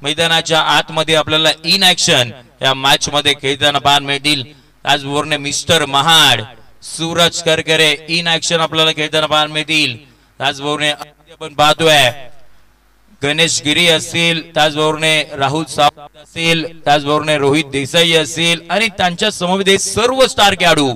मैदानाच्या आतमध्ये आपल्याला इन ऍक्शन या मॅच मध्ये खेळताना पाहायला मिळतील। त्याचबरोबर मिस्टर महाड सूरज करकरे इन ऍक्शन आपल्याला खेळताना पाहायला मिळतील। त्याचबरोबर आपण पाहतोय गणेश गिरी असतील, त्याचबरोबर राहुल सावंत असेल, त्याचबरोबर रोहित देसाई असेल आणि त्यांच्या समवेत सर्व स्टार खेळाडू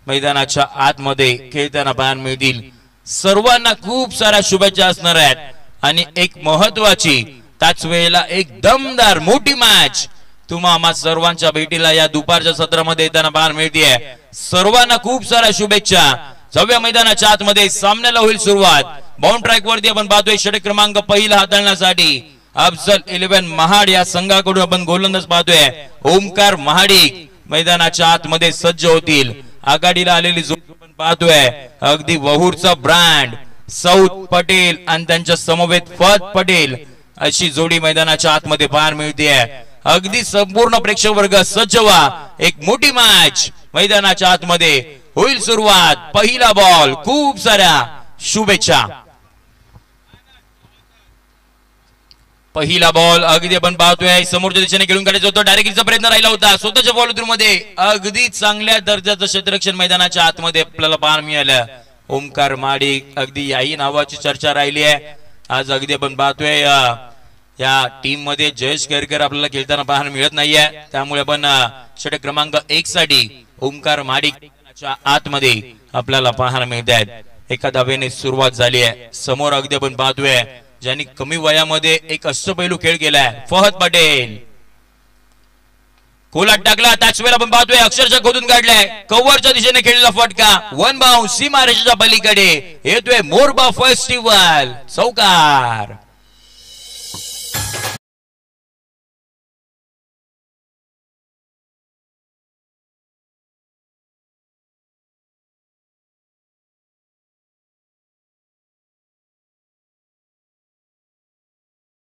मैदानाच्या आतमध्ये खेळताना पाहायला मिळतील। सर्वांना खूप साऱ्या शुभेच्छा असणार आहेत आणि एक महत्वाची त्याच वेळेला एक दमदार मोठी मॅच तुम्हा आम्हा सर्वांच्या भेटीला या दुपारच्या सत्रामध्ये येताना पाहायला मिळते। सर्वांना खूप साऱ्या शुभेच्छा। 6व्या मैदानाच्या आतमध्ये सामन्याला होईल सुरुवात। बाउंड ट्रॅक वरती आपण पाहतोय षटक क्रमांक पहिला हाताळण्यासाठी अफजल 11 महाड या संघाकडून आपण गोलंदाज पाहतोय ओमकार महाडिक मैदानाच्या आतमध्ये सज्ज होतील। आघाडीला आलेली जोडी आपण पाहतोय अगदी वहूरचा ब्रँड सौद पटेल आणि त्यांच्या समवेत फहद पटेल अशी जोडी मैदानाच्या आतमध्ये पाहायला मिळते। अगदी संपूर्ण प्रेक्षक वर्ग सज्ज व्हा, एक मोठी मॅच मैदानाच्या आतमध्ये होईल सुरुवात। पहिला बॉल, खूप साऱ्या शुभेच्छा। पहिला बॉल अगदी आपण पाहतोय समोरच्या दिशेने खेळून काढायचा होता, डायरेक्टचा प्रयत्न राहिला होता स्वतःच्या बॉल मध्ये अगदी चांगल्या दर्जाचं क्षेत्ररक्षण मैदानाच्या आतमध्ये आपल्याला पाहायला मिळालं। ओमकार माडिक अगदी याही नावाची चर्चा राहिली आहे। आज अगदी आपण पाहतोय या टीम मध्ये जयेश केरकर आपल्याला खेळताना पाहायला मिळत नाहीये, त्यामुळे आपण षटक क्रमांक 1 साठी ओमकार माडिक आतमध्ये आपल्याला पाहायला मिळत आहेत। एका धावेने सुरुवात झाली आहे। समोर अगदी आपण पाहतोय ज्यांनी कमी वयामध्ये एक अष्टपैलू खेळ केलाय फहद पटेल, कोलाट टाकला त्याच वेळेला आपण पाहतोय अक्षरशः खोदून काढलाय कव्हरच्या दिशेने खेळलेला फटका वन बाउंड सीमारेषेच्या पलीकडे येतोय मोरबा फेस्टिवल चौकार।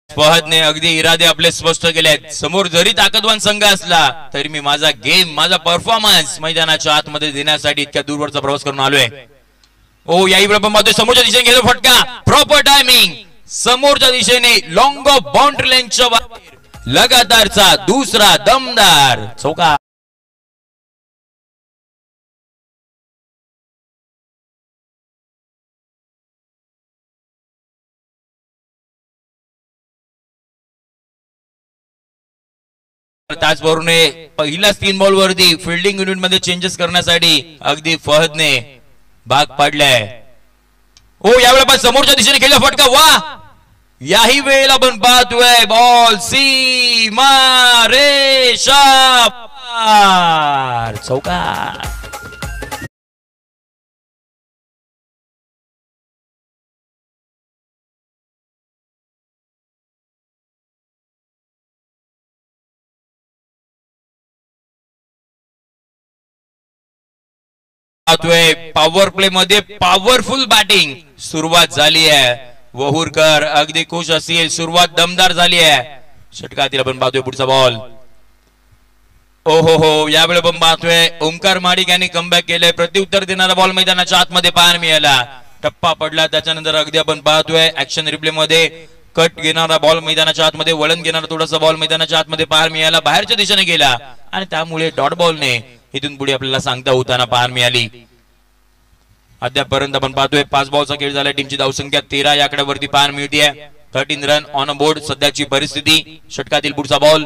फहदने अगदी इरादे आपले स्पष्ट केलेत। समोर जरी ताकदवान संघ असला तरी मी माझा गेम माझा परफॉर्मन्स मैदानाच्या आतमध्ये देण्यासाठी इतक्या दूरवरचा प्रवास करून आलोय। ओ याही प्रमाणे समोरच्या दिशेने गेलो फटका प्रॉपर टायमिंग समोरच्या दिशेने लॉंग ऑफ बाउंड्री लाईनच्या बाहेर लगातारचा दुसरा दमदार चौकार। त्याचबरोबर पहिल्याच 3 बॉल वरती फिल्डिंग युनिट मध्ये चेंजेस करण्यासाठी अगदी फहदने भाग पाडलाय। ओ यावेळेला पण समोरच्या दिशेने खेळला फटका वा याही वेळेला आपण पाहतोय बॉल सीमा रेषा पार चौकार। पॉवर प्ले मध्ये पॉवरफुल बॅटिंग सुरुवात झाली आहे। वहूरकर अगदी खुश असतील, सुरुवात दमदार झाली आहे। षटकातील आपण पाहतोय पुढचा बॉल ओ हो यावेळी आपण पाहतोय ओमकार माडिक यांनी कमबॅक केलंय। प्रत्युत्तर देणारा बॉल मैदानाच्या आतमध्ये पाहायला मिळाला, टप्पा पडला त्याच्यानंतर अगदी आपण पाहतोय ऍक्शन रिप्ले मध्ये कट घेणारा बॉल मैदानाच्या आतमध्ये वळण घेणारा थोडासा बॉल मैदानाच्या आतमध्ये पाहायला मिळाला, बाहेरच्या दिशेने गेला आणि त्यामुळे डॉट बॉलने इथून पुढे आपल्याला सांगता होताना पाहायला मिळाली। अद्यापर्यंत आपण पाहतोय 5 बॉलचा खेळ झाला, टीमची धावसंख्या 13 या आकड्यावरती पाहायला मिळते। 13 रन ऑन अ बोर्ड सध्याची परिस्थिती। षटकातील पुढचा बॉल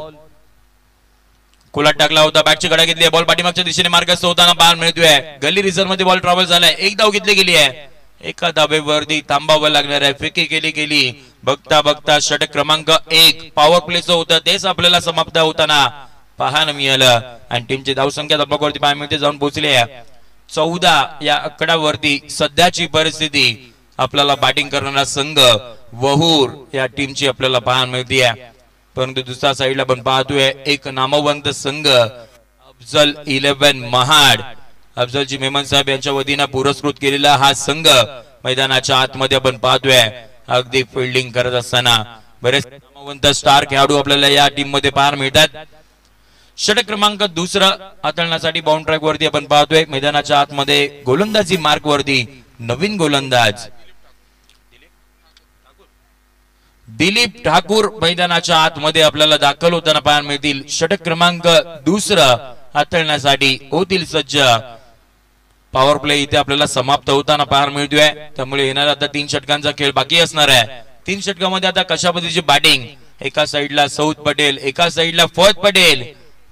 कोलाट टाकला होता, बॅटची कडा घेतली, बॉल पाठीमागच्या दिशेने मार्गस्थ होताना पाहायला मिळतोय। गल्ली रिझर्व मध्ये बॉल ट्रॅव्हल झालाय, एक धाव घेतली गेली आहे, एका धावेवरती थांबावं लागणार आहे। फेकी केली बघता बघता षटक क्रमांक 1 पॉवर प्लेचं होतं तेच आपल्याला समाप्त होताना पाहायला मिळालं आणि टीमची धावसंख्या धब्बावरती पाहायला मिळते जाऊन पोहोचली आहे 14 या आकड्यावरती। सध्याची परिस्थिती आपल्याला बॅटिंग करणारा संघ वहूर या टीमची आपल्याला पाहायला मिळते आहे, परंतु दुसऱ्या साईडला आपण पाहतोय एक नामवंत संघ अफजल 11 महाड, अफजलजी मेमन साहेब यांच्या वतीने पुरस्कृत केलेला हा संघ मैदानाच्या आतमध्ये आपण पाहतोय अगदी फिल्डिंग करत असताना बरेच नामवंत स्टार खेळाडू आपल्याला या टीम मध्ये पाहायला मिळतात। षटक क्रमांक 2 हाताळण्यासाठी बाउंड ट्रॅक वरती आपण पाहतोय मैदानाच्या आतमध्ये गोलंदाजी मार्क वरती नवीन गोलंदाज दिलीप ठाकूर मैदानाच्या आतमध्ये आपल्याला दाखल होताना पाहायला मिळतील. षटक क्रमांक दुसरा हाताळण्यासाठी होतील सज्ज. पॉवर प्ले इथे आपल्याला समाप्त होताना पाहायला मिळतोय. त्यामुळे येणारा आता 3 षटकांचा खेळ बाकी असणार आहे. 3 षटकामध्ये आता कशा पद्धतीची बॅटिंग, एका साइडला सौद पटेल, एका साइडला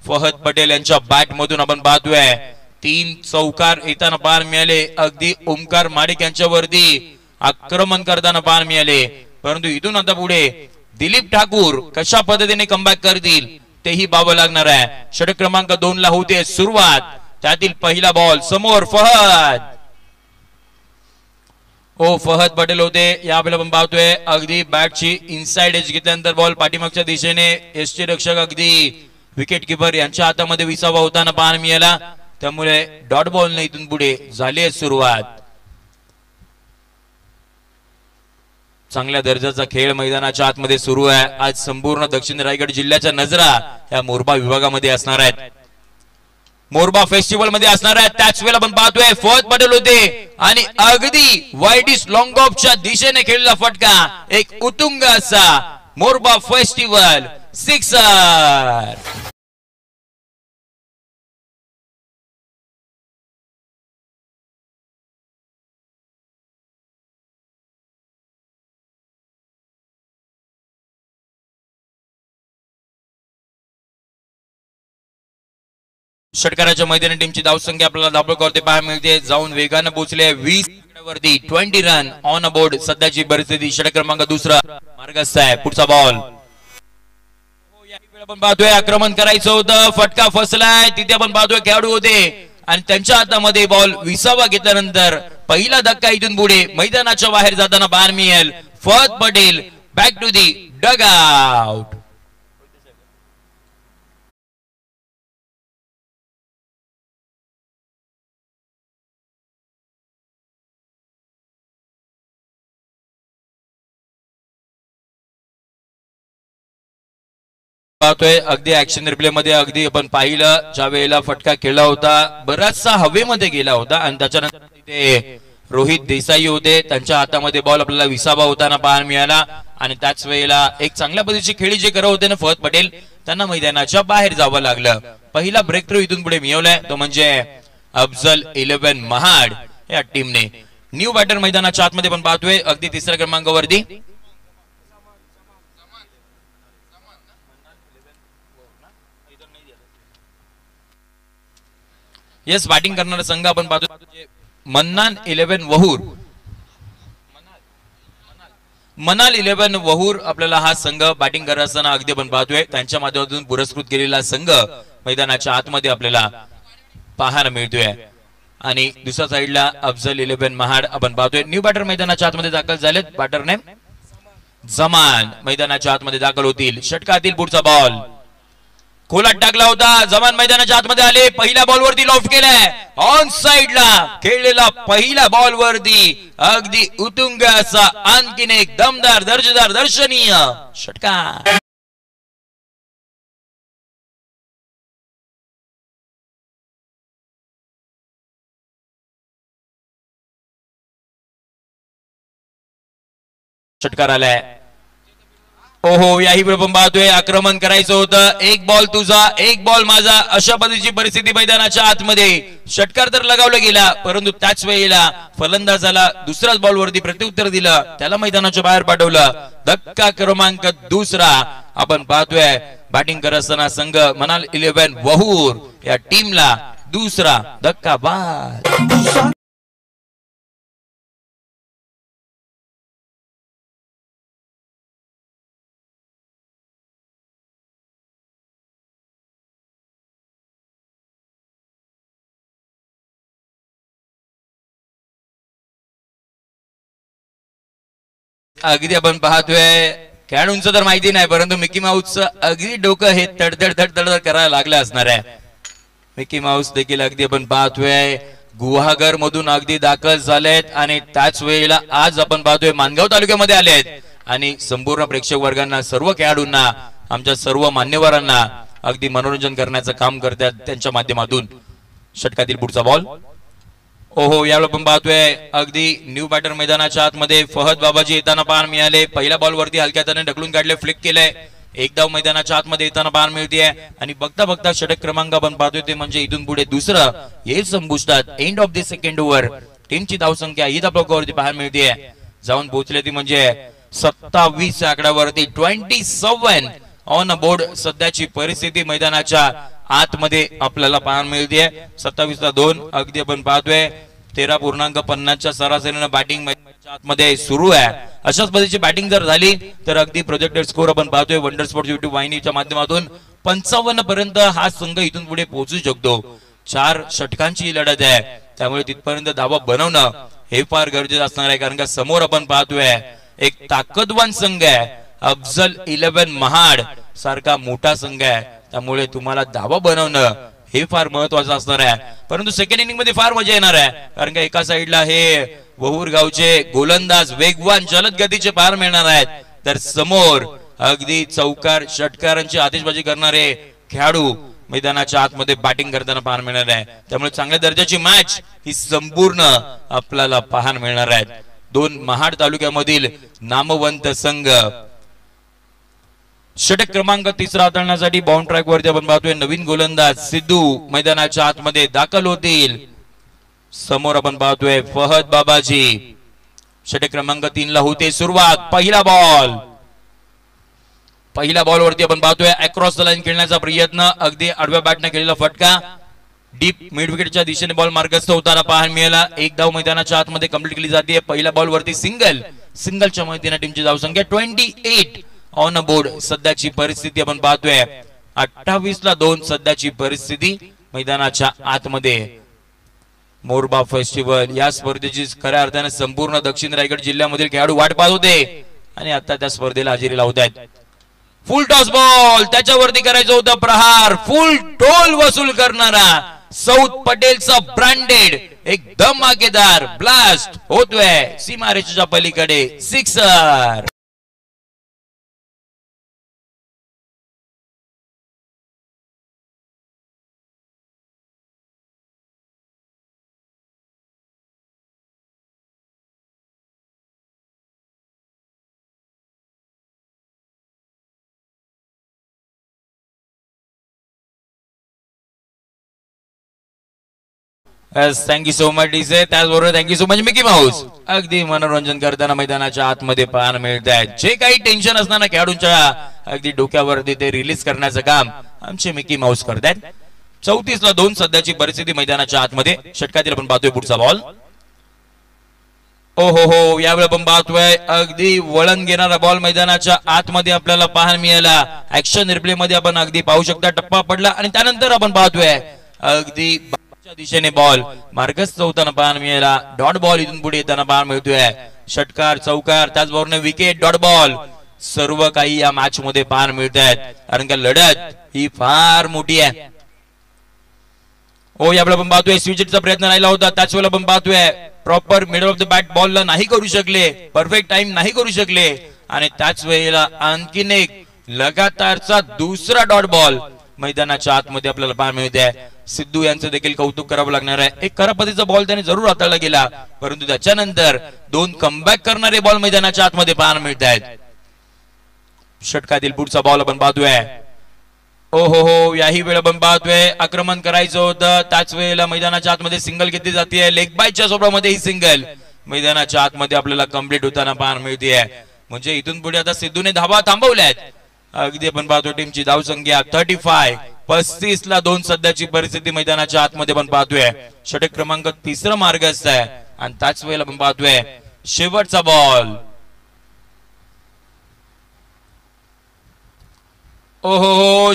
फहद पटेल यांच्या बॅट मधून आपण पाहतोय 3 चौकार येताना पाहायला मिळाले. अगदी ओमकार माडिक यांच्यावरती आक्रमण करताना पाहायला मिळाले. परंतु इथून आता पुढे दिलीप ठाकूर कशा पद्धतीने कमबॅक करतील तेही पाहावं लागणार आहे. षटक क्रमांक 2 ला होते सुरुवात. त्यातील पहिला बॉल समोर फहद पटेल होते. यावेळेला आपण पाहतोय अगदी बॅटची इनसाइड एज घेतल्यानंतर बॉल पाठीमागच्या दिशेने यष्टी रक्षक अगदी विकेट किपर यांच्या हातामध्ये विसावा होताना पाहायला मिळाला. त्यामुळे डॉट बॉल ने इथून पुढे झाली आहे सुरुवात. चांगल्या दर्जाचा खेळ मैदानाच्या आतमध्ये सुरू आहे. आज संपूर्ण दक्षिण रायगड जिल्ह्याच्या नजरा या मोरबा विभागामध्ये असणार आहेत, मोरबा फेस्टिवल मध्ये असणार आहेत. त्याच वेळेला आपण पाहतोय फहद पटेल होते आणि अगदी वाईडिश लॉंग ऑफच्या दिशेने खेळलेला फटका, एक उत्तुंग असा मोरबा फेस्टिवल सिक्सर. षटकाराच्या मैदानी टीमची धावसंख्या आपल्याला धावपळ करते पाहायला मिळते. जाऊन वेगाने पोहोचले 20 वरती 20 रन ऑन अबोर्ड. सध्याची परिस्थिती षटक क्रमांक दुसरा मार्गस्थ आहे. पुढचा बॉल आपण पाहतोय आक्रमण करायचं होतं, फटका फसलाय. तिथे आपण पाहतोय खेळाडू होते आणि त्यांच्या हातामध्ये बॉल विसावा घेतल्यानंतर पहिला धक्का इथून पुढे मैदानाच्या बाहेर जाताना पाहायला मिळेल. Fahad Patel back to the dugout. पाहतोय अगदी ऍक्शन रिप्ले मध्ये अगदी आपण पाहिलं ज्या वेळेला फटका खेळला होता बराचसा हवेमध्ये गेला होता आणि त्याच्यानंतर तिथे रोहित देसाई होते, त्यांच्या हातामध्ये बॉल आपल्याला विसावा होताना पाहायला मिळाला. आणि त्याच वेळेला एक चांगल्या पद्धतीची खेळी जे करत होते ना फहद पटेल, त्यांना मैदानाच्या बाहेर जावं लागलं. पहिला ब्रेक थ्रू इथून पुढे मिळवलाय तो म्हणजे अफजल 11 महाड या टीमने. न्यू बॅटर मैदानाच्या आतमध्ये पण पाहतोय अगदी तिसऱ्या क्रमांकावरती येस बॅटिंग करणारा संघ आपण पाहतो मन्नान 11 वहूर. मनाल 11 वहूर आपल्याला हा संघ बॅटिंग करत असताना अगदी आपण पाहतोय त्यांच्या माध्यमातून पुरस्कृत केलेला संघ मैदानाच्या आतमध्ये आपल्याला पाहायला मिळतोय. आणि दुसऱ्या साइडला अफजल 11 महाड आपण पाहतोय. न्यू बॅटर मैदानाच्या आतमध्ये दाखल झालेत. बॅटर नेम जमान मैदानाच्या आतमध्ये दाखल होतील. षटकातील पुढचा बॉल खोलात टाकला होता. जमान मैदानाच्या आतमध्ये आले. पहिल्या बॉल वरती लॉफ्ट केलाय. ऑन साइडला खेळलेला पहिला बॉल वरती अगदी उत्तुंग असा आणखीन एक दमदार दर्जेदार दर्शनीय षटकार. षटकार आलाय. ओहो याही आपण पाहतोय आक्रमण करायचं होतं. एक बॉल तुझा एक बॉल माझा अशा पद्धतीची परिस्थिती मैदानाच्या आतमध्ये. षटकार तर लगावला गेला परंतु त्याच वेळेला फलंदाजाला दुसऱ्याच बॉल वरती प्रत्युत्तर दिलं, त्याला मैदानाच्या बाहेर पाठवलं. धक्का क्रमांक दुसरा आपण पाहतोय. बॅटिंग करत असताना संघ मनाल 11 वहूर या टीमला दुसरा धक्का बाद. अगदी आपण पाहतोय खेळाडूंचं तर माहिती नाही परंतु मिकी माऊसचं अगदी डोकं हे तडतड तडतड करायला लागलं असणार आहे. मिकी माऊस देखील अगदी आपण पाहतोय गुहागर मधून अगदी दाखल झालेत आणि त्याच वेळेला आज आपण पाहतोय मानगाव तालुक्यामध्ये आलेत आणि संपूर्ण प्रेक्षक वर्गांना सर्व खेळाडूंना आमच्या सर्व मान्यवरांना अगदी मनोरंजन करण्याचं काम करतात त्यांच्या माध्यमातून. षटकातील पुढचा बॉल ओहो यावेळी आपण पाहतोय अगदी न्यू बॅटर मैदानाच्या आतमध्ये फहद बाबाजी येताना पाहायला मिळाले. पहिल्या बॉल वरती हलक्या त्याने ढकलून काढले, फ्लिक केलंय. एक धाव मैदानाच्या आतमध्ये येताना पाहायला मिळते आणि बघता बघता षटक क्रमांक आपण पाहतोय ते म्हणजे इथून पुढे दुसरं येईल संपुष्टात. End of the second over टीमची धावसंख्या ही धावफलकावरती पाहायला मिळते जाऊन पोहोचले ती म्हणजे 27 आकड्यावरती 27 ऑन बोर्ड. सध्याची परिस्थिती मैदानाच्या आतमध्ये आपल्याला पाहायला मिळते 27-2. अगदी आपण पाहतोय 13.50 सरासरीनं बॅटिंग आतमध्ये सुरू आहे. अशाच पद्धतीची बॅटिंग जर झाली तर अगदी प्रोजेक्टेड स्कोर आपण पाहतोय वंडर स्पोर्ट्स युट्यूब वाहिनीच्या माध्यमातून 55 पर्यंत हा संघ इथून पुढे पोहोचू शकतो. 4 षटकांची लढत आहे त्यामुळे तिथपर्यंत धावा बनवणं हे फार गरजेचं असणार आहे. कारण का समोर आपण पाहतोय एक ताकदवान संघ आहे. अफजल 11 महाड सारखा मोठा संघ आहे त्यामुळे तुम्हाला धावा बनवणं हे फार महत्वाचं असणार आहे. परंतु सेकंड इनिंग मध्ये फार मजा येणार आहे कारण का एका साइडला हे वहूर गावचे गोलंदाज वेगवान जलद गतीचे पार मिळणार आहेत तर समोर अगदी चौकार षटकारांची आतिषबाजी करणारे खेळाडू मैदानाच्या आतमध्ये बॅटिंग करताना पाहायला मिळणार आहे. त्यामुळे चांगल्या दर्जाची मॅच ही संपूर्ण आपल्याला पाहायला मिळणार आहे. 2 महाड तालुक्यामधील नामवंत संघ षटक क्रमांक 3 हाताळण्यासाठी बाउंड ट्रॅक वरती आपण पाहतोय नवीन गोलंदाज सिद्धू मैदानाच्या आतमध्ये दाखल होतील. समोर आपण पाहतोय फहद बाबाजी. षटक क्रमांक 3 ला होते सुरुवात. पहिल्या बॉल वरती आपण पाहतोय अक्रॉस द लाईन खेळण्याचा प्रयत्न. अगदी आडव्या बॅटने केलेला फटका डीप मिड विकेटच्या दिशेने बॉल मार्गस्थ होताना पाहायला मिळाला. एक धाव मैदानाच्या आतमध्ये कंप्लीट केली जाते. पहिल्या बॉल वरती सिंगलच्या मदतीने टीमची धावसंख्या 28 ऑन बोर्ड. सध्याची परिस्थिती आपण पाहतोय 28-2 सध्याची परिस्थिती मैदानाच्या आतमध्ये. मोरबा फेस्टिवल या स्पर्धेची खऱ्या अर्थाने संपूर्ण दक्षिण रायगड जिल्ह्यामधील खेळाडू वाट पाहत होते आणि आता त्या स्पर्धेला हजेरी लावत आहेत. फुल टॉस बॉल त्याच्यावरती करायचं होतं प्रहार. फुल टोल वसूल करणारा सौथ पटेलचा ब्रँडेड एक धमाकेदार ब्लास्ट होतोय सीमारेषेच्या पलीकडे. Sixer. Thank you so much DJ. त्याचबरोबर thank you so much Mickey Mouse. अगदी मनोरंजन करताना मैदानाच्या आतमध्ये पाहायला मिळत आहे. जे काही टेन्शन असताना खेळाडूंच्या अगदी डोक्यावरती ते रिलीज करण्याचं काम आमचे मिकी माऊस करतात. 34-2 सध्याची परिस्थिती मैदानाच्या आतमध्ये. षटकातील आपण पाहतोय पुढचा बॉल. हो यावेळी आपण पाहतोय अगदी वळण घेणारा बॉल मैदानाच्या आतमध्ये आपल्याला पाहायला मिळाला. ऍक्शन रिप्ले मध्ये आपण अगदी पाहू शकता टप्पा पडला आणि त्यानंतर आपण पाहतोय अगदी दिशेने बॉल मार्गस्थ होताना पाहायला मिळाला. डॉट बॉल इथून पुढे येताना पाहायला मिळतोय. षटकार चौकार त्याचबरोबर विकेट डॉट बॉल सर्व काही या मॅच मध्ये पाहायला मिळत आहेत कारण का लढत ही फार मोठी आहे. यावेळी आपण पाहतोय स्विचचा प्रयत्न राहिला होता. त्याच वेळेला आपण पाहतोय proper middle of the bat बॉलला नाही करू शकले. परफेक्ट टाइम नाही करू शकले आणि त्याच वेळेला आणखीन एक लगातारचा दुसरा डॉट बॉल मैदानाच्या आतमध्ये आपल्याला पाहायला मिळते. सिद्धू यांचं देखील कौतुक करावं लागणार आहे. एक खरा पद्धतीचा बॉल त्याने जरूर हाताळला गेला परंतु त्याच्यानंतर 2 कमबॅक करणारे बॉल मैदानाच्या आतमध्ये पाहायला मिळत आहेत. षटकातील पुढचा बॉल आपण पाहतोय. याही वेळ आपण पाहतोय आक्रमण करायचं होतं. त्याच वेळेला मैदानाच्या आतमध्ये सिंगल घेतली जाते. लेग बायच्या सोबतमध्ये ही सिंगल मैदानाच्या आतमध्ये आपल्याला कंप्लीट होताना पाहायला मिळते. म्हणजे इथून पुढे आता सिद्धूने धावा थांबवल्यात. अगदी आपण पाहतो टीमची धावसंख्या 35-2 सध्याची परिस्थिती मैदानाच्या आतमध्ये आपण पाहतोय. षटक क्रमांक 3 मार्गस्थ आहे आणि त्याच वेळेला आपण पाहतोय शेवटचा बॉल.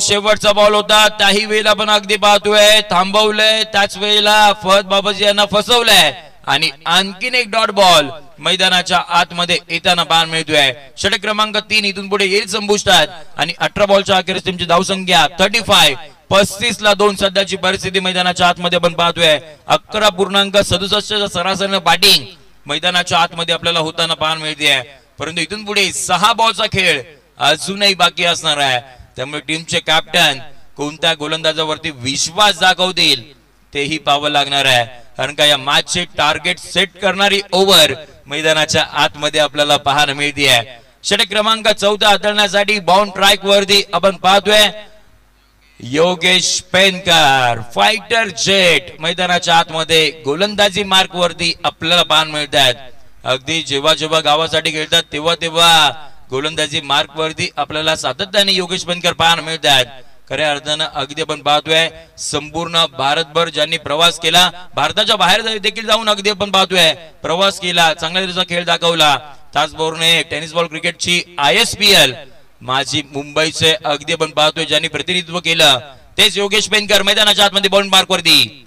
शेवटचा बॉल होता. त्याही वेळेला आपण अगदी पाहतोय थांबवलंय. त्याच वेळेला फहद बाबाजी यांना फसवलंय आणि आणखीन एक डॉट बॉल मैदानाच्या आतमध्ये येताना पाहायला मिळतोय. षटक क्रमांक 3 इथून पुढे येईल संपुष्टात आणि 18 बॉलच्या अखेरीस टीमची धावसंख्या 35-2 सध्याची परिस्थिती मैदानाच्या आतमध्ये आपण पाहतोय. 11.67 सरासरीनं बॅटिंग मैदानाच्या आतमध्ये आपल्याला होताना पाहायला मिळते. परंतु इथून पुढे 6 बॉलचा खेळ अजूनही बाकी असणार आहे. त्यामुळे टीमचे कॅप्टन कोणत्या गोलंदाजावरती विश्वास दाखवतील तेही पाहावं लागणार आहे. कारण का या मॅचचे टार्गेट सेट करणारी ओव्हर मैदानाच्या आतमध्ये आपल्याला पाहायला मिळते. षटक क्रमांक 14 हाताळण्यासाठी बाउंड ट्रॅक वरती आपण पाहतोय योगेश पेनकर फायटर जेट मैदानाच्या आतमध्ये गोलंदाजी मार्क वरती आपल्याला पाहायला मिळतात. अगदी जेव्हा जेव्हा गावासाठी खेळतात तेव्हा तेव्हा गोलंदाजी मार्क वरती आपल्याला सातत्याने योगेश पेनकर पाहायला मिळतात. खऱ्या अर्थानं अगदी आपण पाहतोय संपूर्ण भारतभर ज्यांनी प्रवास केला, भारताच्या बाहेर देखील जाऊन अगदी आपण पाहतोय प्रवास केला, चांगल्या तऱ्हेचा खेळ दाखवला. त्याचबरोबर टेनिस बॉल क्रिकेटची ISPL माझी मुंबईचे अगदी आपण पाहतोय ज्यांनी प्रतिनिधित्व केलं तेच योगेश पेनकर मैदानाच्या आतमध्ये बाउंड मार्क वरती.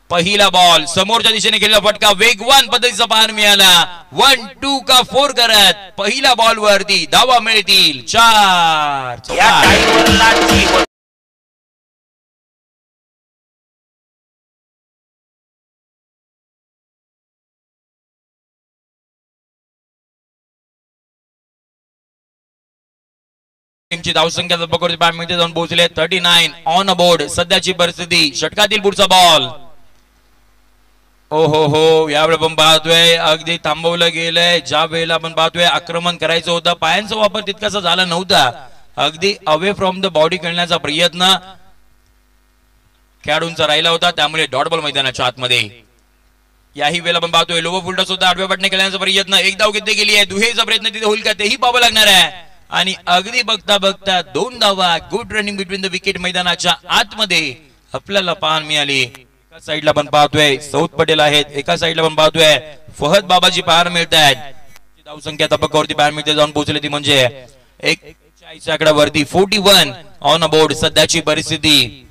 पहिला बॉल समोरच्या दिशेने केलेला फटका वेगवान पद्धतीचा पाहायला मिळाला. 1-2 का 4 करत पहिला बॉल वरती धावा मिळतील 4. टीमची धावसंख्या बॅटमध्ये जाऊन पोहोचले 39 ऑन बोर्ड. सध्याची परिस्थिती षटकातील पुढचा बॉल. ओहो हो यावेळी आपण पाहतोय अगदी थांबवलं गेलंय. ज्या वेळेला आपण पाहतोय आक्रमण करायचं होतं पायांचा वापर तितकासा झाला नव्हता. अगदी अवे फ्रॉम द बॉडी खेळण्याचा प्रयत्न खेळाडूंचा राहिला होता, त्यामुळे डॉट बॉल मैदानाच्या आतमध्ये. याही वेळेला आपण पाहतोय लोवर फुलटॉस होता, आडव्या बटणे खेळण्याचा प्रयत्न, एक धाव घेतली गेली आहे. दुहेरीचा प्रयत्न तिथे होईल का तेही पाहावं लागणार आहे. आणि अगदी बघता बघता 2 धावा good running between the wicket मैदानाच्या आतमध्ये आपल्याला पाहायला मिळाली. एका साईडला आपण पाहतोय सौद पटेल आहेत, एका साईडला आपण पाहतोय फहद बाबाजी पाहायला मिळत आहेत. धावसंख्या तबक्कावरती पाहायला मिळते जाऊन पोहोचले ती म्हणजे 41 आकड्यावरती 41 ऑन बोर्ड. सध्याची परिस्थिती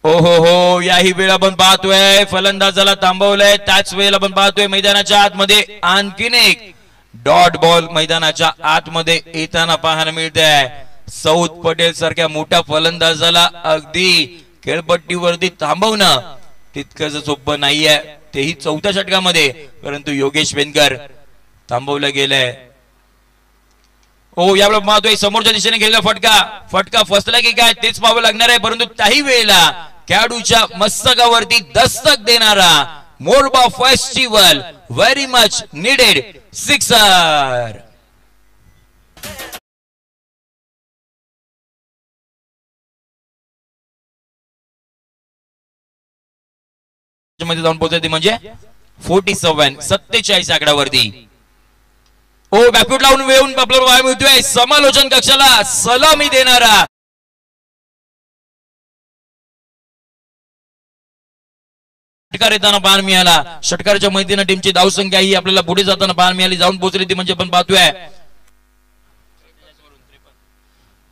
ओहो हो याही वेळा आपण पाहतोय फलंदाजाला थांबवलंय. त्याच वेळेला आपण पाहतोय मैदानाच्या आतमध्ये आणखीन एक डॉट बॉल मैदानाच्या आतमध्ये येताना पाहायला मिळते आहे. सौद पटेल सारख्या मोठ्या फलंदाजाला अगदी खेळपट्टीवरती थांबवणं तितकंच सोपं नाहीये, तेही 4थ्या षटकामध्ये. परंतु योगेश पेनकर थांबवलं गेलंय. हो यावेळेला पाहतोय समोरच्या दिशेने गेलेला फटका फसला की काय तेच पाहावं लागणार आहे. परंतु त्याही वेळेला खेळाडूच्या मस्तकावरती दस्तक देणारा Morba festival very much needed sixer. मध्ये जाऊन पोहोचते म्हणजे 47 आकड्यावरती. ओ बॅकफूट लावून वेळून आपल्याला पाहायला मिळतोय समालोचन कक्षाला सलामी देणारा षटकार येताना पाहायला मिळाला. षटकाराच्या मैदानात टीमची धावसंख्या ही आपल्याला पुढे जाताना पाहायला मिळाली, जाऊन पोहोचली ती म्हणजे आपण पाहतोय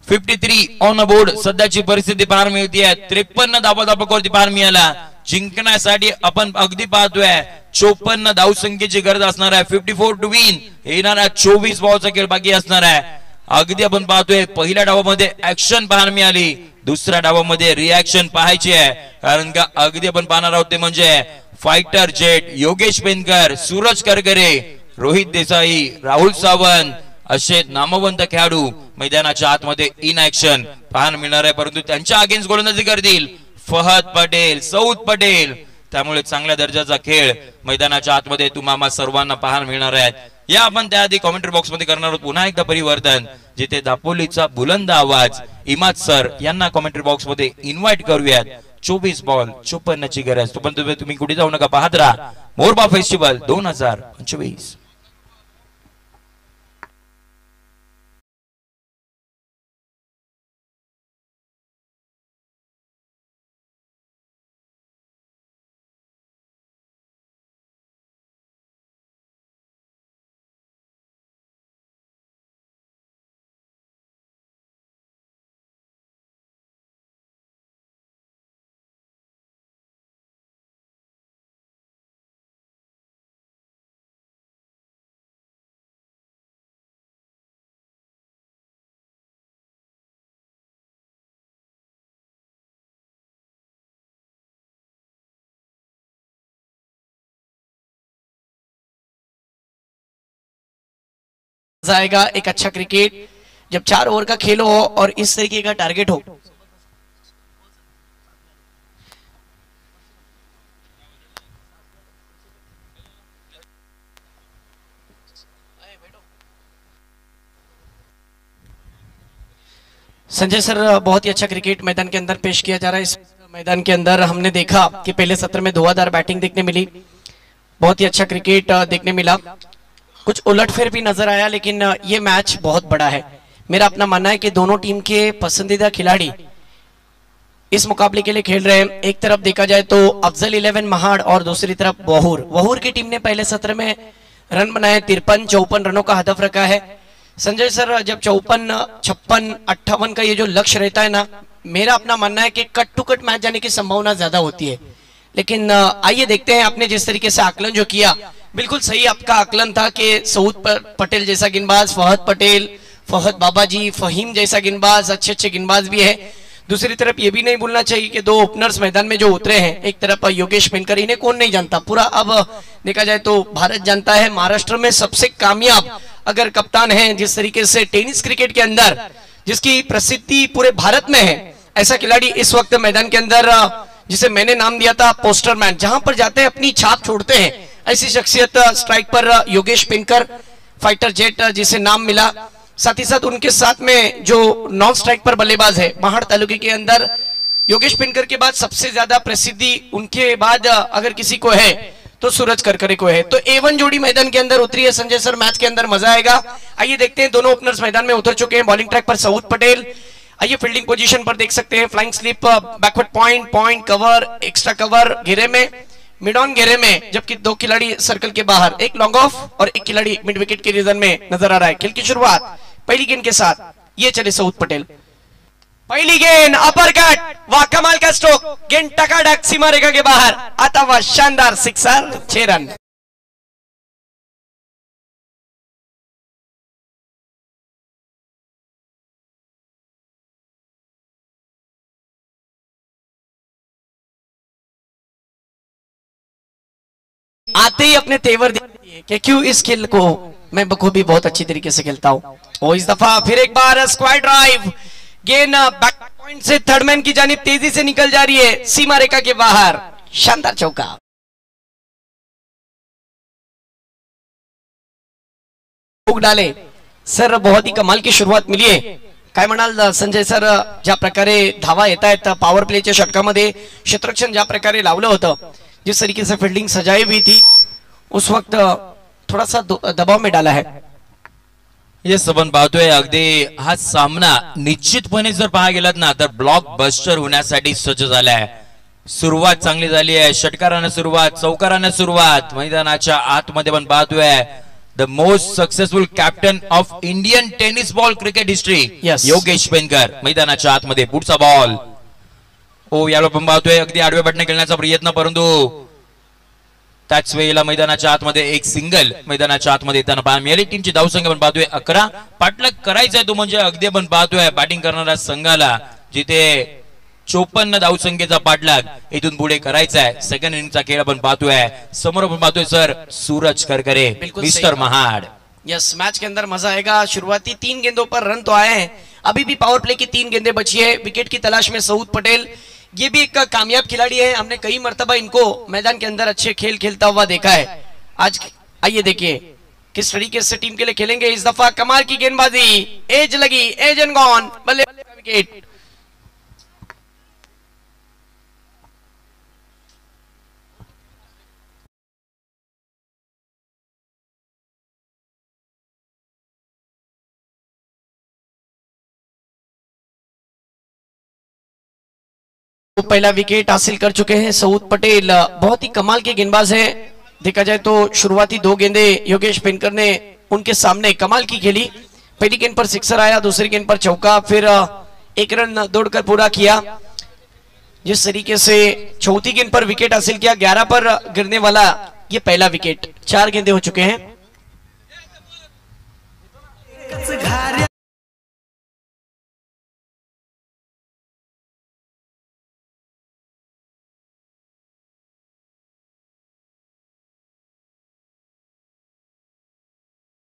53 ऑन बोर्ड. सध्याची परिस्थिती पाहायला मिळते 53 धावावरती पाहायला मिळाला. जिंकण्यासाठी आपण अगदी पाहतोय 54 धावसंख्येची गरज असणार आहे. 54 टू विन. येणारा 24 बॉलचा खेळ बाकी असणार आहे. अगदी आपण पाहतोय पहिल्या डावामध्ये ऍक्शन पाहायला मिळाली, दुसऱ्या डावामध्ये रिॲक्शन पाहायची आहे. कारण का अगदी आपण पाहणार आहोत ते म्हणजे फायटर जेट योगेश पेनकर, सूरज करकरे, रोहित देसाई, राहुल सावंत असे नामवंत खेळाडू मैदानाच्या आतमध्ये इन ऍक्शन पाहायला मिळणार आहे. परंतु त्यांच्या अगेन्स्ट गोलंदाजी करतील फहद पटेल, सौद पटेल. त्यामुळे चांगल्या दर्जाचा खेळ मैदानाच्या आतमध्ये तुम्हाला सर्वांना पाहायला मिळणार आहे. या आपण त्याआधी कॉमेंट्री बॉक्स मध्ये करणार आहोत पुन्हा एकदा परिवर्तन, जिथे दापोलीचा बुलंद आवाज इमाद सर यांना कॉमेंट्री बॉक्स मध्ये इन्व्हाइट करूयात. 24 बॉल 54 ची गरज. तोपर्यंत तुम्ही कुठे जाऊ नका, पाहत राहा मोरबा फेस्टिवल 2025. जाएगा एक अच्छा क्रिकेट जब 4 ओवर का खेल हो और इस तरीके का टारगेट हो. संजय सर, बहुत ही अच्छा क्रिकेट मैदान के अंदर पेश किया जा रहा है। इस मैदान के अंदर हमने देखा कि पहले सत्र में धुआंधार बैटिंग देखने मिली, बहुत ही अच्छा क्रिकेट देखने मिला, कुछ उलटफेर भी नजर आया, लेकिन ये मैच बहुत बड़ा है। मेरा अपना मानना है कि दोनों टीम के पसंदीदा खिलाड़ी इस मुकाबले के लिए खेल रहे हैं। एक तरफ देखा जाए तो अफजल 11 महाड़ और दूसरी तरफ वहूर की टीम ने पहले सत्र में रन बनाए, 53-54 रनों का हदफ रखा है। संजय सर, जब 54, 56, 58 का ये जो लक्ष्य रहता है ना, मेरा अपना मानना है कि कट टू कट मैच जाने की संभावना ज्यादा होती है। लेकिन आइए देखते हैं, आपने जिस तरीके से आकलन जो किया, बिल्कुल सही आपका आकलन था कि सऊद पटेल जैसा गेंदबाज, फहद पटेल, फहद बाबाजी, फहीम जैसा गेंदबाज, अच्छे गेंदबाज भी है। दूसरी तरफ ये भी नहीं भूलना चाहिए कि दो ओपनर्स मैदान में जो उतरे हैं, एक तरफ योगेश पेनकर, इन्हें कौन नहीं जानता, पूरा अब देखा जाए तो भारत जानता है। महाराष्ट्र में सबसे कामयाब अगर कप्तान है, जिस तरीके से टेनिस क्रिकेट के अंदर जिसकी प्रसिद्धि पूरे भारत में है, ऐसा खिलाड़ी इस वक्त मैदान के अंदर, जिसे मैंने नाम दिया था पोस्टरमैन, जहां पर जाते हैं अपनी छाप छोड़ते हैं, ऐसी शख्सियत स्ट्राइक पर योगेश पेनकर, फाइटर जेट जिसे नाम मिला। साथ ही साथ उनके साथ में जो नॉन स्ट्राइक पर बल्लेबाज है महाड़ तालुके के अंदर, योगेश पेनकर के बाद सबसे ज्यादा प्रसिद्धि उनके बाद अगर किसी को है तो सूरज करकरे को है। तो A1 जोड़ी मैदान के अंदर उतरी है। संजय सर, मैच के अंदर मजा आएगा। आइए देखते हैं, दोनों ओपनर्स मैदान में उतर चुके हैं। बॉलिंग ट्रैक पर सऊद पटेल, आइए फील्डिंग पोजीशन पर देख सकते हैं, flying slip, backward point cover, extra cover घेरे में, मिड ऑन घेरे में, जबकि दो खिलाड़ी सर्कल के बाहर, एक लॉन्ग ऑफ और एक खिलाड़ी मिड विकेट के रीजन में नजर आ रहा है। खेल की शुरुआत पहली गेंद के साथ, ये चले सऊद पटेल, पहली गेंद अपर कट, वाह कमाल का स्ट्रोक, गेंद टकाटक सीमा रेखा के बाहर, आता हुआ शानदार सिक्सर, 6 रन। आते ही अपने तेवर दिए कि क्यों इस खेल को मैं बखूबी बहुत अच्छी तरीके से खेलता हूं। और इस दफा फिर एक बार स्क्वायर ड्राइव, गेंद बैक पॉइंट से थर्डमैन की जानिब तेजी से निकल जा रही है, सीमा रेखा के बाहर, शानदार चौका। डाले सर, बहुत ही कमाल की सुरुवात मिली आहे। काय म्हणाल संजय सर, ज्या प्रकारे धावा येत आहेत पॉवर प्लेच्या षटकामध्ये, क्षेत्ररक्षण ज्या प्रकारे लावलं होतं, जिस तरीके से फील्डिंग सजाई हुई थी, उस वक्त थोड़ा सा दबाव में डाला है। ये आपण पाहतोय अगदी हा सामना निश्चितपणे जर पाहा गेलात ना तर ब्लॉक बस्टर होण्यासाठी सज्ज झालाय। सुरुवात चांगली झाली आहे, षटकाराने सुरुवात, चौकाराने सुरुवात, मैदानाच्या आतमध्ये पण पाहतोय the most successful captain of Indian tennis ball cricket history Yogesh Penkar मैदानाच्या आतमध्ये, पुढचा बॉल, ओ याला पण पाहतोय अगदी आडव्या बटणे खेळण्याचा प्रयत्न, परंतु त्याच वेळेला मैदानाच्या आतमध्ये एक सिंगल मैदानाच्या आतमध्ये येताना पाहायला मिळाली। टीमची धावसंख्या पण पाहतोय 11, पाठलाग करायचा आहे तो म्हणजे अगदी पण पाहतोय बॅटिंग करणाऱ्या संघाला, जिथे 54 धावसंख्येचा पाठलाग इथून पुढे करायचा आहे। सेकंड इनिंगचा खेळ आपण पाहतोय, समोर आपण पाहतोय sir Suraj Karkare, mister Mahad. Yes, match के अंदर मजा आएगा। शुरुआती 3 गेंदों पर रन तो आए हैं, अभी भी पावर प्ले की 3 गेंदें बची है। विकेट की तलाश में सऊद पटेल, ये भी एक कामयाब खिलाड़ी है, हमने कई मर्तबा इनको मैदान के अंदर अच्छे खेल खेलता हुआ देखा है। आज आइए देखिए किस तरीके से टीम के लिए खेलेंगे। इस दफा कमाल की गेंदबाजी, एज लगी, एज एंड गॉन, बल्ले विकेट। पहला विकेट हासिल कर चुके हैं सऊद पटेल, बहुत ही कमाल के गेंदबाज हैं। देखा जाए तो शुरुआती 2 गेंदें योगेश पेनकर ने उनके सामने कमाल की खेली। पहली गेंद पर सिक्सर आया, दूसरी गेंद पर चौका, फिर 1 रन दौड़कर पूरा किया। जिस तरीके से चौथी गेंद पर विकेट हासिल किया, 11 पर गिरने वाला ये पहला विकेट। 4 गेंदें हो चुके हैं।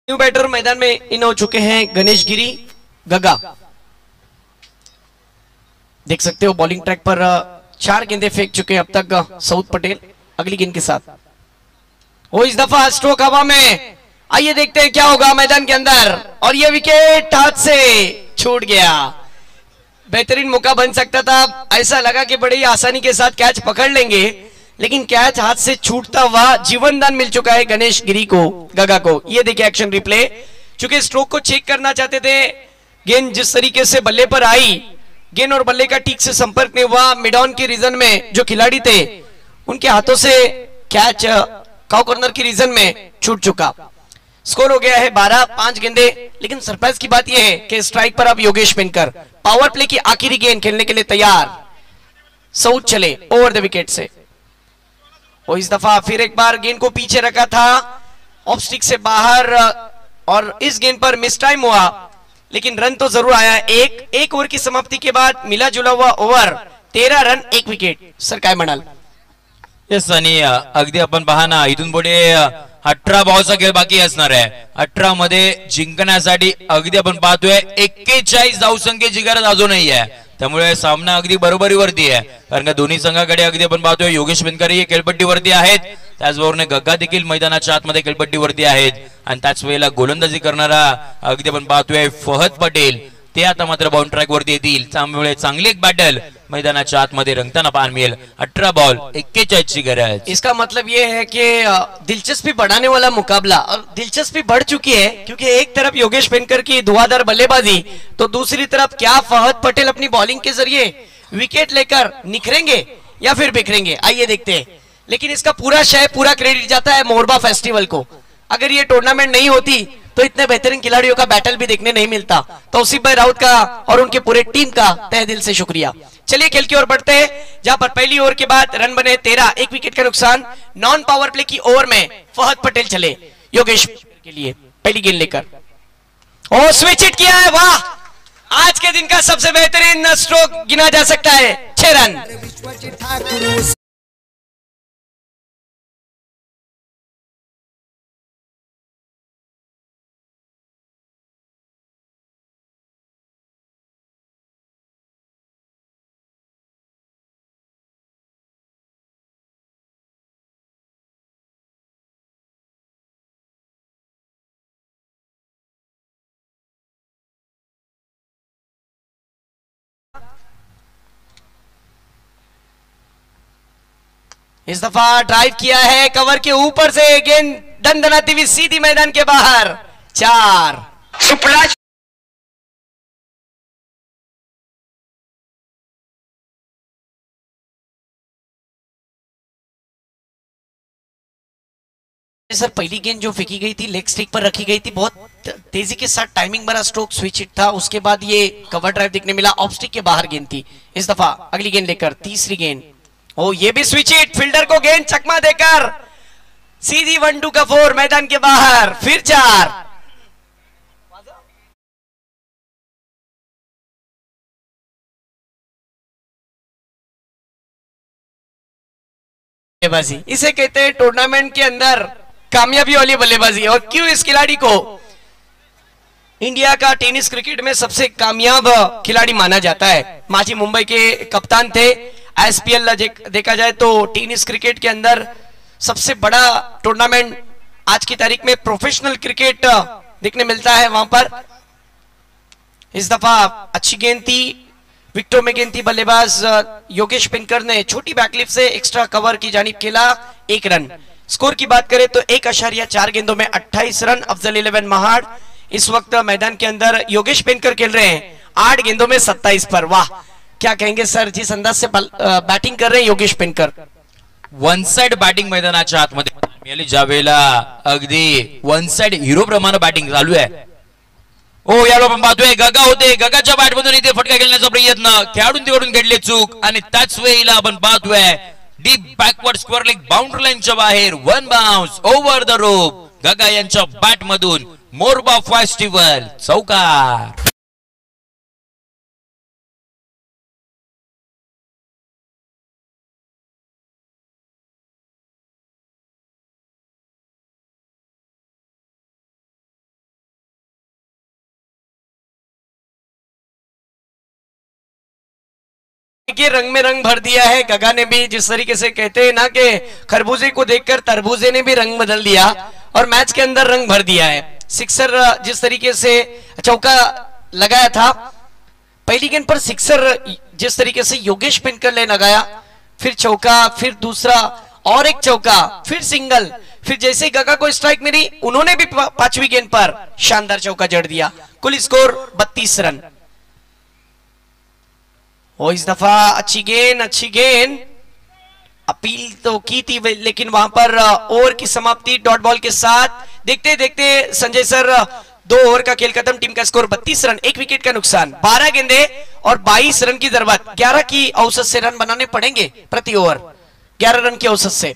न्यू बैटर मैदान में इन हो चुके हैं गणेश गिरी, गगा। देख सकते हो बॉलिंग ट्रैक पर 4 गेंदें फेंक चुके हैं अब तक सऊद पटेल। अगली गेंद के साथ वो इस दफा स्ट्रोक हवा में, आइए देखते हैं क्या होगा मैदान के अंदर। और ये विकेट हाथ से छूट गया। बेहतरीन मौका बन सकता था। ऐसा लगा कि बड़ी आसानी के साथ कैच पकड़ लेंगे, लेकिन कैच हाथ से छूटता हुआ जीवन दान मिल चुका है गणेश गिरी को, गगा को। ये देखिए एक्शन रिप्ले, चूंकि स्ट्रोक को चेक करना चाहते थे, गेंद जिस तरीके से बल्ले पर आई, गेंद और बल्ले का ठीक से संपर्क नहीं हुआ। मिड ऑन के रीजन में जो खिलाड़ी थे उनके हाथों से कैच काउ कॉर्नर की रीजन में छूट चुका। स्कोर हो गया है 12-5 गेंदे। लेकिन सरप्राइज की बात यह है कि स्ट्राइक पर अब योगेश पेनकर पावर प्ले की आखिरी गेंद खेलने के लिए तैयार। साउथ चले ओवर द विकेट से, और इस दफा फिर एक बार गेंद को पीछे रखा था, ऑफ स्टिक से बाहर, और इस गेंद पर मिस टाइम हुआ, लेकिन रन तो जरूर आया। एक ओवर की समाप्ति के बाद मिला जुला हुआ ओवर, 13 रन 1 विकेट। सर काय म्हणाल? येस, आणि अगदी आपण पहा ना, इथून पुढे 18 बॉलचा खेळ बाकी असणार आहे। 18 मध्ये जिंकण्यासाठी अगदी आपण पाहतोय 41 धावसंख्येची गरज अजूनही आहे, त्यामुळे सामना अगदी बरोबरीवरती आहे। कारण का दोन्ही संघाकडे अगदी आपण पाहतोय योगेश पेनकर हे खेळपट्टीवरती आहेत, त्याचबरोबर गग्गा देखील मैदानाच्या आतमध्ये खेळपट्टीवरती आहेत, आणि त्याच वेळेला गोलंदाजी करणारा अगदी आपण पाहतोय फहद पटेल, ते आता मात्र बाउंड ट्रॅक वरती येतील। त्यामुळे चांगली एक बॅटल मैदानाच्या आतमध्ये रंगताना पाहायला मिळेल। 18 बॉल 41 ची गरज। इसका मतलब ये है कि दिलचस्पी बढ़ाने वाला मुकाबला, और दिलचस्पी बढ़ चुकी है, क्योंकि एक तरफ योगेश पेनकर की धुआंधार बल्लेबाजी, तो दूसरी तरफ क्या फहद पटेल अपनी बॉलिंग के जरिए विकेट लेकर निखरेंगे या फिर बिखरेंगे, आइए देखते हैं। लेकिन इसका पूरा श्रेय, पूरा क्रेडिट जाता है मोरबा फेस्टिवल को। अगर ये टूर्नामेंट नहीं होती तो इतने बेहतरीन खिलाड़ियों का बैटल भी देखने नहीं मिलता। तौसीफ भाई राउत का और उनके पूरे टीम का तहे दिल से शुक्रिया। चलिए खेल की ओर बढ़ते हैं, जहां पर पहली ओवर के बाद रन बने 13, 1 विकेट का नुकसान। नॉन पावर प्ले की ओवर में फहद पटेल चले योगेश के लिए पहली गेंद लेकर, और स्विच हिट किया है। वाह, आज के दिन का सबसे बेहतरीन स्ट्रोक गिना जा सकता है, 6 रन। इस दफा ड्राइव किया है कवर के ऊपर से, गेंद दंदनाती हुई सीधी मैदान के बाहर, 4। सर पहली गेंद जो फेंकी गई थी लेग स्टिक पर रखी गई थी, बहुत तेजी के साथ टाइमिंग भरा स्ट्रोक स्विच हिट था, उसके बाद ये कवर ड्राइव देखने मिला, ऑफ स्टिक के बाहर गेंद थी। इस दफा अगली गेंद लेकर तीसरी गेंद, ओ ये भी स्विच हिट, फील्डर को गेंद चकमा देकर सीधी 1-2 का 4 मैदान के बाहर, फिर 4। बल्लेबाजी इसे कहते हैं टूर्नामेंट के अंदर कामयाबी वाली बल्लेबाजी। और क्यों इस खिलाड़ी को इंडिया का टेनिस क्रिकेट में सबसे कामयाब खिलाड़ी माना जाता है। माजी मुंबई के कप्तान थे। आईएसपीएल देखा जाए तो टेनिस क्रिकेट के अंदर सबसे बड़ा टूर्नामेंट आज की तारीख में प्रोफेशनल क्रिकेट देखने मिलता है वहां पर। इस दफा अच्छी गेंद थी, विकेटों में गेंद थी, बल्लेबाज योगेश पेनकर ने छोटी बैकलिफ्ट से एक्स्ट्रा कवर की जानिब खेला, 1 रन। स्कोर की बात करें तो 1.4 गेंदों में 28 रन। अफजल 11 महाड़ इस वक्त मैदान के अंदर योगेश पेनकर खेल रहे हैं 8 गेंदों में 27 पर। वाह, क्या कहेंगे सर, जिस अंदाज से बैटिंग कर रहे हैं योगेश पेनकर। वन साइड बॅटिंग मैदानाच्या आतमध्ये मिळाली, ज्यावेळेला अगदी वन साइड हिरो प्रमाणे बॅटिंग चालू आहे। ओ याला आपण पाहतोय गगा होते, गगाच्या बॅट मधून इथे फटका खेळण्याचा प्रयत्न, खेळाडून तिकडून घडले चूक, आणि त्याच वेळेला आपण पाहतोय deep backward square leg boundary लाईनच्या बाहेर 1 बाउन्स ओव्हर द रोप, गगा यांच्या बॅट मधून मोरबा फेस्टिवल चौकार। के रंग में रंग भर दिया है गगा ने भी। जिस तरीके से कहते हैं ना कि खरबूजे को देखकर तरबूजे ने भी रंग बदल दिया और मैच के अंदर रंग भर दिया है। सिक्सर जिस तरीके से चौका लगाया था, पहली गेंद पर सिक्सर जिस तरीके से योगेश पिनकर ने लगाया, फिर चौका, फिर दूसरा और एक चौका, फिर सिंगल, फिर जैसे गगा को स्ट्राइक मिली उन्होंने भी पांचवी गेंद पर शानदार चौका जड़ दिया। कुल स्कोर 32 रन। और इस दफा अच्छी गेंद अपील तो की थी, लेकिन वहां पर ओवर की समाप्ति डॉट बॉल के साथ। देखते देखते संजय सर 2 ओवर का खेल खत्म, टीम का स्कोर 32 रन, 1 विकेट का नुकसान, 12 गेंदे और 22 रन की जरूरत। 11 की औसत से रन बनाने पड़ेंगे प्रति ओवर, 11 रन की औसत से।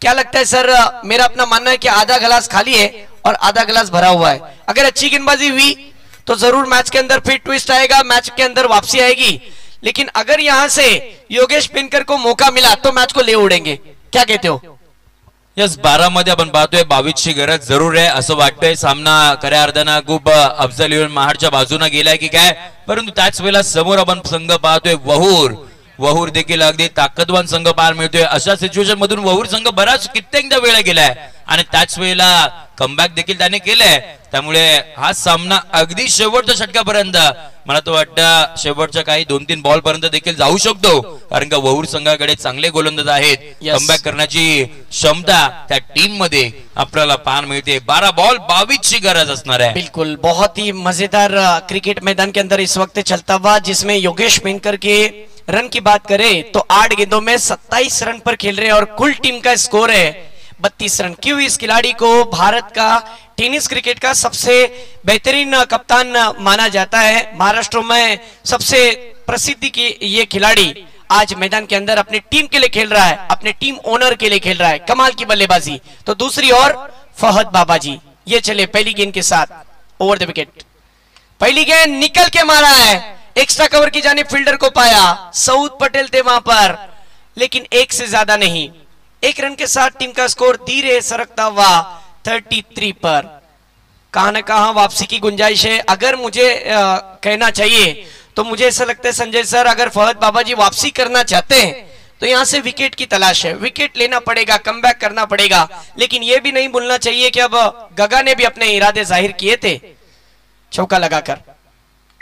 क्या लगता है सर? मेरा अपना मानना है कि आधा गिलास खाली है और आधा गिलास भरा हुआ है। अगर अच्छी गेंदबाजी हुई तो जरूर मैच के अंदर फिर ट्विस्ट आएगा, मैच के अंदर वापसी आएगी। लेकिन अगर यहां से योगेश पिनकर को मौका मिला तो मैच को ले उडेंगे, क्या कहते हो? यस, 12 मध्ये आपण पाहतोय 22 ची गरज जरूर आहे असं वाटतंय। सामना खऱ्या अर्थानं खूप अफजल इलेव्हन महाडच्या बाजूने गेलाय की काय, परंतु त्याच वेळेला समोर आपण संघ पाहतोय वहूर देखील अगदी ताकदवान संघ पाहायला मिळतोय। अशा सिच्युएशन मधून वहूर संघ बराच कित्येकदा वेळा गेलाय आणि त्याच वेळेला कमबॅक देखील त्याने केलंय। त्यामुळे हा सामना अगदी शेवटच्या षटकापर्यंत, मला तर वाटतं शेवटच्या काही 2-3 बॉल पर्यंत देखील जाऊ शकतो, कारण का वहूर संघाकडे चांगले गोलंदाज आहेत। कमबॅक करण्याची क्षमता त्या टीम मध्ये आपल्याला पाहायला मिळते। 12 बॉल 22 ची गरज असणार आहे। बिल्कुल, बहुत ही मजेदार क्रिकेट मैदान के अंदर इस वक्त चलता हुआ, जिसमें योगेश पिनकर के रन की बात करें तो 8 गेंदों में 27 रन पर खेल रहे हैं और कुल टीम का स्कोर है 32 रन। क्यों इस खिलाड़ी को भारत का टेनिस क्रिकेट का सबसे बेहतरीन कप्तान माना जाता है। महाराष्ट्र में सबसे प्रसिद्धि की ये खिलाड़ी आज मैदान के अंदर अपनी टीम के लिए खेल रहा है, अपने टीम ओनर के लिए खेल रहा है। कमाल की बल्लेबाजी। तो दूसरी ओर फहद बाबाजी ये चले पहली गेंद के साथ ओवर द विकेट। पहली गेंद निकल के मारा है, एक्स्ट्रा कवर की जानिब फील्डर को पाया, सऊद पटेल थे वहां पर, लेकिन एक से ज्यादा नहीं। 1 रन के साथ टीम का स्कोर धीरे सरकता हुआ 33 पर। कहां न कहां वापसी की गुंजाइश है। अगर मुझे कहना चाहिए तो मुझे ऐसा लगता है संजय सर, अगर फहद बाबाजी वापसी करना चाहते हैं तो यहां से विकेट की तलाश है, विकेट लेना पड़ेगा, कमबैक करना पड़ेगा। लेकिन यह भी नहीं भूलना चाहिए कि अब गगा ने भी अपने इरादे जाहिर किए थे चौका लगाकर।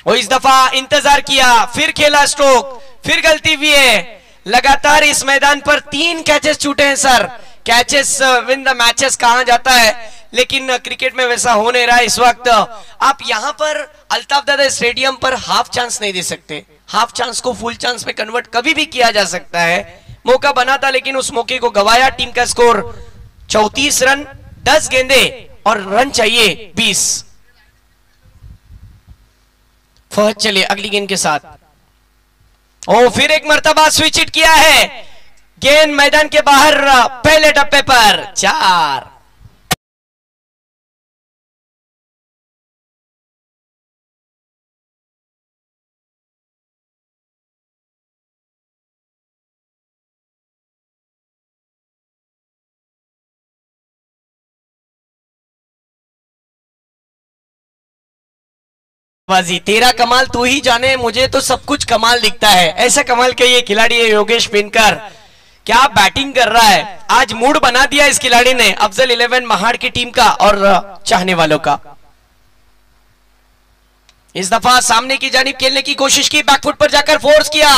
वो इस दफा इंतजार किया, फिर खेला स्ट्रोक, फिर गलती हुई है। लगातार इस मैदान पर 3 कैचेस छूटे हैं sir. Catches win the matches कहा जाता है, लेकिन क्रिकेट में वैसा हो नहीं रहा है इस वक्त। आप यहां पर अल्ताफ दादा स्टेडियम पर हाफ चांस नहीं दे सकते, हाफ चांस को फुल चांस में कन्वर्ट कभी भी किया जा सकता है। मौका बना था लेकिन उस मौके को गवाया। टीम का स्कोर 34 रन, 10 गेंदे और रन चाहिए 20। फहद चले अगली गेंद के साथ। ओ फिर एक मर्तबा स्विच हिट किया है, गेंद मैदान के बाहर पहले डब्बे पर 4। बाजी तेरा कमाल तू ही जाने, मुझे तो सब कुछ कमाल दिखता है। ऐसा कमाल का ये खिलाड़ी है योगेश पिनकर, क्या बैटिंग कर रहा है। आज मूड बना दिया इस खिलाड़ी ने अफजल 11 महाड़ की टीम का और चाहने वालों का। इस दफा सामने की जानिब खेलने की कोशिश की, बैकफुट पर जाकर फोर्स किया,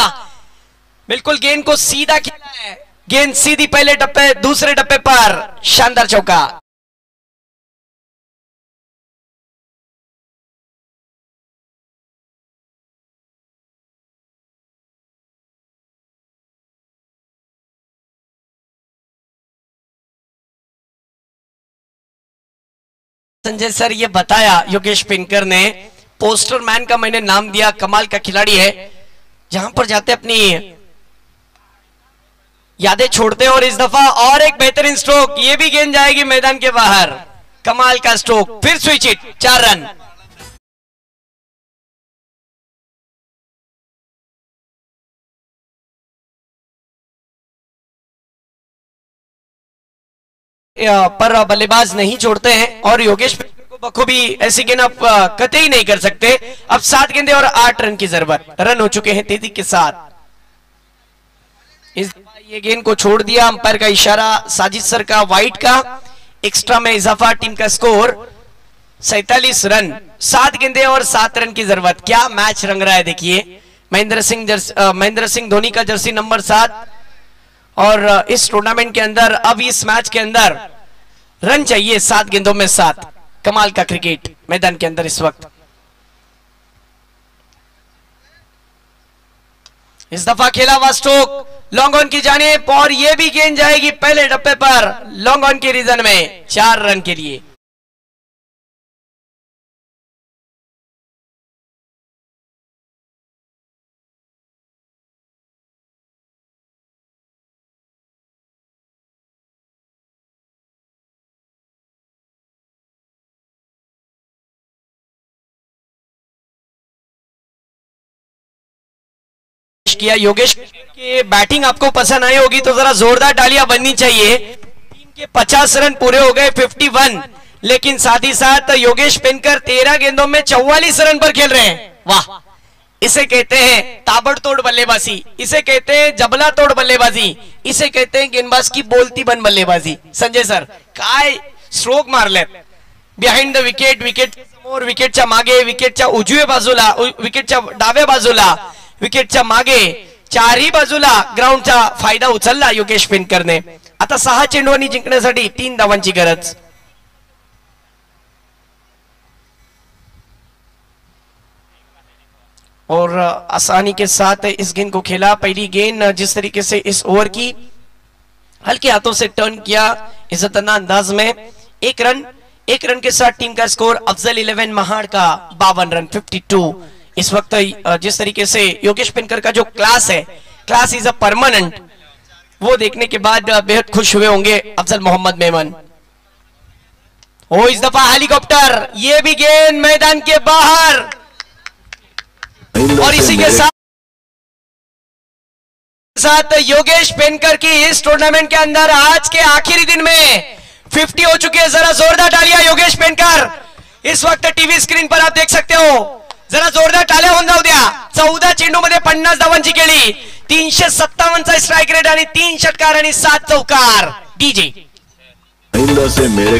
बिल्कुल गेंद को सीधा खेला है, गेंद सीधी पहले डब्बे, दूसरे डब्बे पर शानदार चौका। संजय सर ये बताया योगेश पिनकर ने, पोस्टर मैन का मैंने नाम दिया, कमाल का खिलाड़ी है, जहां पर जाते अपनी यादें छोड़ते। और इस दफा और एक बेहतरीन स्ट्रोक, ये भी गेंद जाएगी मैदान के बाहर, कमाल का स्ट्रोक, फिर स्विच हिट, 4 रन। पर बल्लेबाज नहीं छोड़ते हैं और योगेश को बखूबी ऐसी गेंद आप कतई नहीं कर सकते। अब 7 गेंदे और 8 रन की जरूरत, रन हो चुके हैं 33 के साथ। इस ये गेंद को छोड़ दिया, अंपायर का इशारा, साजिद सर का वाइड का, एक्स्ट्रा में इजाफा, टीम का स्कोर 47 रन, 7 गेंदे और 7 रन की जरूरत। क्या मैच रंग रहा है देखिए। महेंद्र सिंह धोनी का जर्सी नंबर 7 और इस टूर्नामेंट के अंदर अब इस मैच के अंदर रन चाहिए 7 गेंदों में 7। कमाल का क्रिकेट मैदान के अंदर इस वक्त। इस दफा खेला हुआ स्ट्रोक लॉन्ग ऑन की जानिब और ये भी गेंद जाएगी पहले डब्बे पर लॉन्ग ऑन के रीजन में 4 रन के लिए। किया योगेश के बैटिंग आपको पसंद आई होगी तो जरा जोरदार तालियां बननी चाहिए। टीम के 50 रन पूरे हो गए 51, लेकिन साथ ही साथ योगेश पेनकर 13 गेंदों में 44 रन पर खेल रहे हैं। वाह, इसे कहते हैं ताबड़तोड़ बल्लेबाजी, इसे कहते हैं जबला तोड़ बल्लेबाजी, इसे कहते हैं गेंदबाज की बोलती बन बल्लेबाजी। संजय सर काय स्ट्रोक मारले बिहाइंड द विकेट, विकेट समोर, विकेटच्या मागे, विकेटच्या उजव्या बाजूला, विकेटच्या डाव्या बाजूला, विकेटच्या मागे, चारही बाजूला ग्राउंडचा फायदा उचलला योगेश पेनकरने। आता 6 चेंडूंनी जिंकण्यासाठी 3 धावांची गरज। और आसानी के साथ इस गेंद को खेला। पहली गेंद जिस तरीके से इस ओवर की हल्के हाथों से टर्न किया इज्जतना अंदाज में, 1 रन के साथ टीम का स्कोर अफजल 11 महाड़ का 52 रन 52। इस वक्त जिस तरीके से योगेश पेनकर का जो क्लास है, क्लास इज अ परमानेंट, वो देखने के बाद बेहद खुश हुए होंगे अफजल मोहम्मद मेमन। ओ इस दफा हेलीकॉप्टर, ये भी गेंद मैदान के बाहर और इसी के साथ योगेश पेनकर की इस टूर्नामेंट के अंदर आज के आखिरी दिन में 50 हो चुके हैं। जरा जोरदार तालियां योगेश पेनकर, इस वक्त टीवी स्क्रीन पर आप देख सकते हो, जरा जोरदार टाळ्या होऊन जाऊ द्या। 14 चेंडूमध्ये 50 धावांची केली, 357चा स्ट्राइक रेट आणि 3 षटकार आणि 7 चौकार। डीजे से मेरे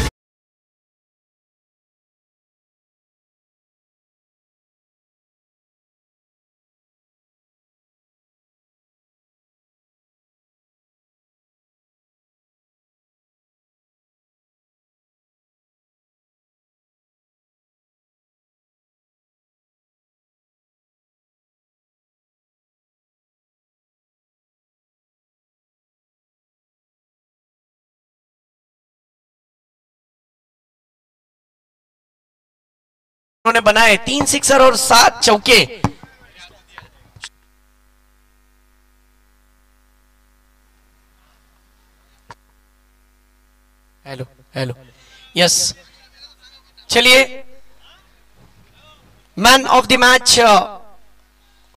उन्होंने बनाए 3 सिक्सर और 7 चौके। हेलो यस, चलिए मैन ऑफ द मैच